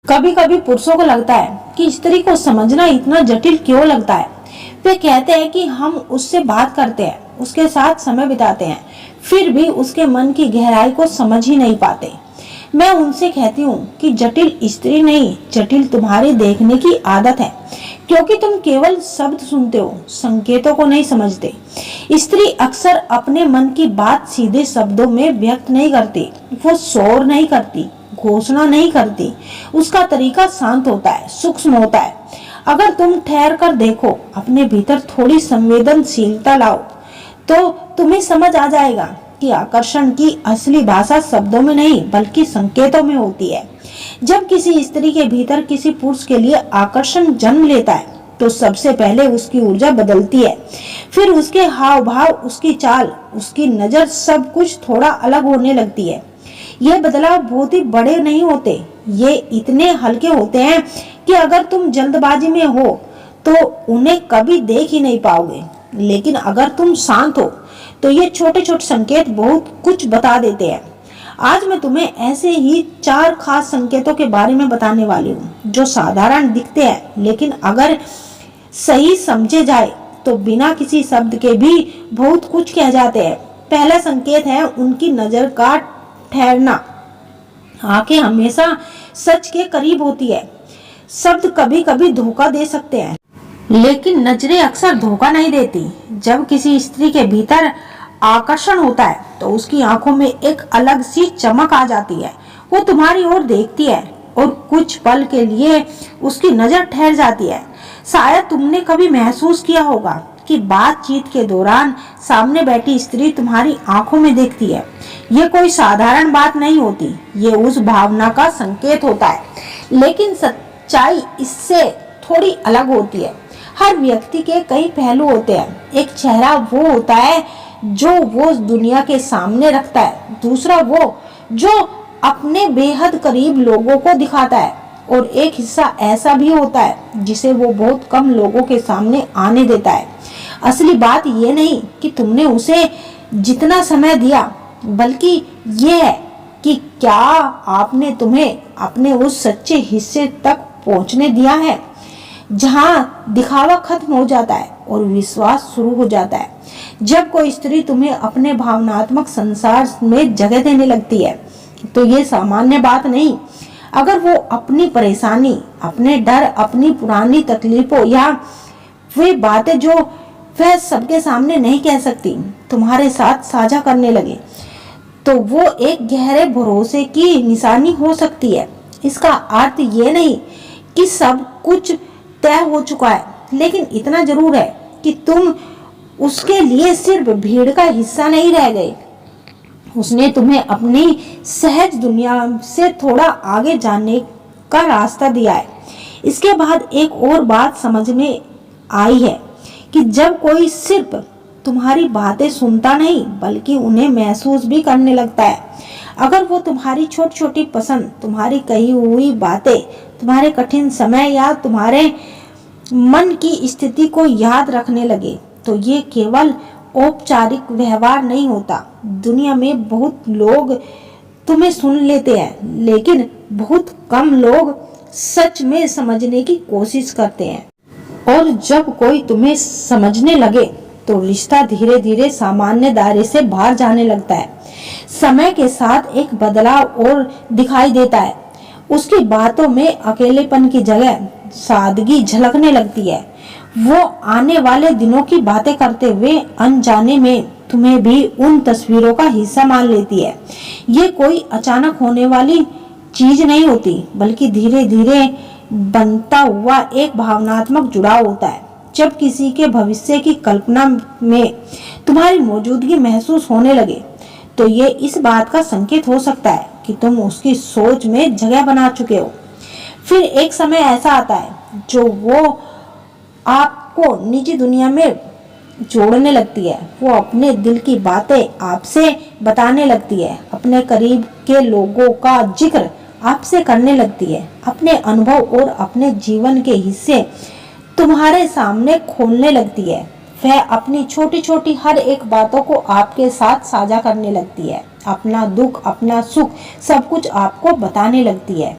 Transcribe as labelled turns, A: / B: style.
A: कभी कभी पुरुषों को लगता है कि स्त्री को समझना इतना जटिल क्यों लगता है। वे कहते हैं कि हम उससे बात करते हैं, उसके साथ समय बिताते हैं, फिर भी उसके मन की गहराई को समझ ही नहीं पाते। मैं उनसे कहती हूँ कि जटिल स्त्री नहीं, जटिल तुम्हारी देखने की आदत है, क्योंकि तुम केवल शब्द सुनते हो, संकेतों को नहीं समझते। स्त्री अक्सर अपने मन की बात सीधे शब्दों में व्यक्त नहीं करती, वो शोर नहीं करती, घोषणा नहीं करती। उसका तरीका शांत होता है, सूक्ष्म होता है। अगर तुम ठहर कर देखो, अपने भीतर थोड़ी संवेदनशीलता लाओ, तो तुम्हें समझ आ जाएगा कि आकर्षण की असली भाषा शब्दों में नहीं बल्कि संकेतों में होती है। जब किसी स्त्री के भीतर किसी पुरुष के लिए आकर्षण जन्म लेता है तो सबसे पहले उसकी ऊर्जा बदलती है। फिर उसके हाव भाव, उसकी चाल, उसकी नजर, सब कुछ थोड़ा अलग होने लगती है। ये बदलाव बहुत ही बड़े नहीं होते, ये इतने हल्के होते हैं कि अगर तुम जल्दबाजी में हो तो उन्हें कभी देख ही नहीं पाओगे। लेकिन अगर तुम शांत हो तो ये छोटे छोटे संकेत बहुत कुछ बता देते हैं। आज मैं तुम्हें ऐसे ही 4 खास संकेतों के बारे में बताने वाली हूँ, जो साधारण दिखते हैं लेकिन अगर सही समझे जाए तो बिना किसी शब्द के भी बहुत कुछ कह जाते हैं। पहला संकेत है उनकी नजर का ठहरना। आंखें हमेशा सच के करीब होती है। शब्द कभी कभी धोखा दे सकते हैं, लेकिन नजरें अक्सर धोखा नहीं देती। जब किसी स्त्री के भीतर आकर्षण होता है तो उसकी आंखों में एक अलग सी चमक आ जाती है। वो तुम्हारी ओर देखती है और कुछ पल के लिए उसकी नजर ठहर जाती है। शायद तुमने कभी महसूस किया होगा कि बातचीत के दौरान सामने बैठी स्त्री तुम्हारी आंखों में देखती है। ये कोई साधारण बात नहीं होती, ये उस भावना का संकेत होता है। लेकिन सच्चाई इससे थोड़ी अलग होती है। हर व्यक्ति के कई पहलू होते हैं। एक चेहरा वो होता है जो वो दुनिया के सामने रखता है, दूसरा वो जो अपने बेहद करीब लोगों को दिखाता है, और एक हिस्सा ऐसा भी होता है जिसे वो बहुत कम लोगों के सामने आने देता है। असली बात ये नहीं कि तुमने उसे जितना समय दिया, बल्कि ये है कि क्या आपने तुम्हें अपने उस सच्चे हिस्से तक पहुंचने दिया है, जहां दिखावा खत्म हो जाता है और विश्वास शुरू हो जाता है। जब कोई स्त्री तुम्हें अपने भावनात्मक संसार में जगह देने लगती है तो ये सामान्य बात नहीं। अगर वो अपनी परेशानी, अपने डर, अपनी पुरानी तकलीफों या वे बातें जो वह सबके सामने नहीं कह सकती तुम्हारे साथ साझा करने लगे, तो वो एक गहरे भरोसे की निशानी हो सकती है। इसका अर्थ ये नहीं कि सब कुछ तय हो चुका है, लेकिन इतना जरूर है कि तुम उसके लिए सिर्फ भीड़ का हिस्सा नहीं रह गए। उसने तुम्हें अपनी सहज दुनिया से थोड़ा आगे जाने का रास्ता दिया है। इसके बाद एक और बात समझ में आई है कि जब कोई सिर्फ तुम्हारी बातें सुनता नहीं बल्कि उन्हें महसूस भी करने लगता है। अगर वो तुम्हारी छोटी छोटी पसंद, तुम्हारी कही हुई बातें, तुम्हारे कठिन समय या तुम्हारे मन की स्थिति को याद रखने लगे, तो ये केवल औपचारिक व्यवहार नहीं होता। दुनिया में बहुत लोग तुम्हें सुन लेते हैं, लेकिन बहुत कम लोग सच में समझने की कोशिश करते हैं। और जब कोई तुम्हें समझने लगे तो रिश्ता धीरे धीरे सामान्य दायरे से बाहर जाने लगता है। समय के साथ एक बदलाव और दिखाई देता है। उसकी बातों में अकेलेपन की जगह सादगी झलकने लगती है। वो आने वाले दिनों की बातें करते हुए अनजाने में तुम्हें भी उन तस्वीरों का हिस्सा मान लेती है। ये कोई अचानक होने वाली चीज नहीं होती, बल्कि धीरे धीरे बनता हुआ एक भावनात्मक जुड़ाव होता है। जब किसी के भविष्य की कल्पना में तुम्हारी मौजूदगी महसूस होने लगे, तो ये इस बात का संकेत हो सकता है कि तुम उसकी सोच में जगह बना चुके हो। फिर एक समय ऐसा आता है जो वो आपको निजी दुनिया में जोड़ने लगती है। वो अपने दिल की बातें आपसे बताने लगती है, अपने करीब के लोगों का जिक्र आपसे करने लगती है, अपने अनुभव और अपने जीवन के हिस्से तुम्हारे सामने खोलने लगती है। वह अपनी छोटी छोटी हर एक बातों को आपके साथ साझा करने लगती है। अपना दुख, अपना सुख, सब कुछ आपको बताने लगती है।